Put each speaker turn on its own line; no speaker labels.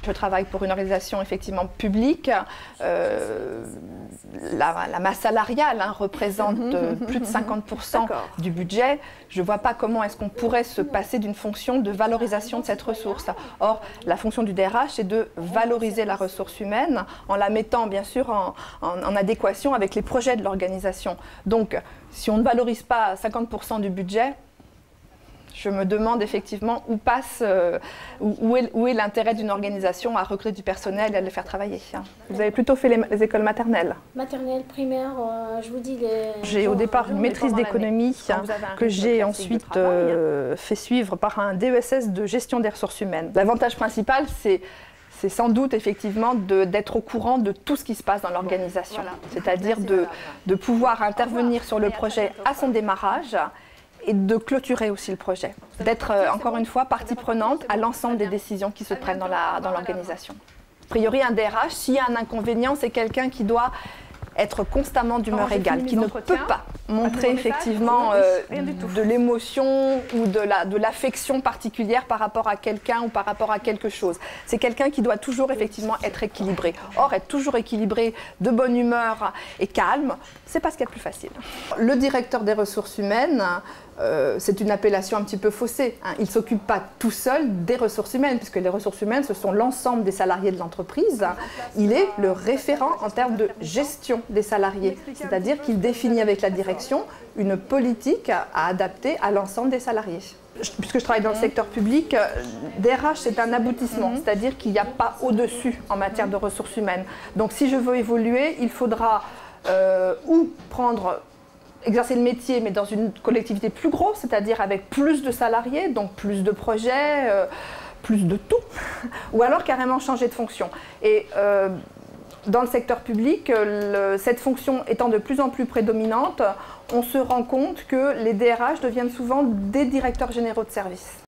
Je travaille pour une organisation effectivement publique. La masse salariale représente plus de 50% du budget. Je ne vois pas comment est-ce qu'on pourrait se passer d'une fonction de valorisation de cette ressource. Or, la fonction du DRH, c'est de valoriser la ressource humaine en la mettant bien sûr en adéquation avec les projets de l'organisation. Donc, si on ne valorise pas 50% du budget, je me demande effectivement où est l'intérêt d'une organisation à recruter du personnel et à le faire travailler. Vous avez plutôt fait les écoles maternelles?
Maternelle, primaire, je vous dis
J'ai au départ une maîtrise d'économie que j'ai ensuite fait suivre par un DESS de gestion des ressources humaines. L'avantage principal, c'est sans doute effectivement d'être au courant de tout ce qui se passe dans l'organisation. C'est-à-dire de pouvoir intervenir sur le projet à son démarrage et de clôturer aussi le projet. D'être encore une fois partie prenante à l'ensemble des décisions qui se prennent dans l'organisation. A priori, un DRH, s'il y a un inconvénient, c'est quelqu'un qui doit être constamment d'humeur égale, qui ne peut pas montrer effectivement de l'émotion ou de l'affection particulière par rapport à quelqu'un ou par rapport à quelque chose. C'est quelqu'un qui doit toujours effectivement être équilibré. Or, être toujours équilibré, de bonne humeur et calme, c'est pas ce qu'il y a de plus facile. Le directeur des ressources humaines, c'est une appellation un petit peu faussée. Il ne s'occupe pas tout seul des ressources humaines, puisque les ressources humaines, ce sont l'ensemble des salariés de l'entreprise. Il est le référent en termes de gestion des salariés, c'est-à-dire qu'il définit avec la direction une politique à adapter à l'ensemble des salariés. Puisque je travaille dans le secteur public, DRH c'est un aboutissement, c'est-à-dire qu'il n'y a pas au-dessus en matière de ressources humaines. Donc si je veux évoluer, il faudra ou exercer le métier, mais dans une collectivité plus grosse, c'est-à-dire avec plus de salariés, donc plus de projets, plus de tout, ou alors carrément changer de fonction. Et dans le secteur public, cette fonction étant de plus en plus prédominante, on se rend compte que les DRH deviennent souvent des directeurs généraux de service.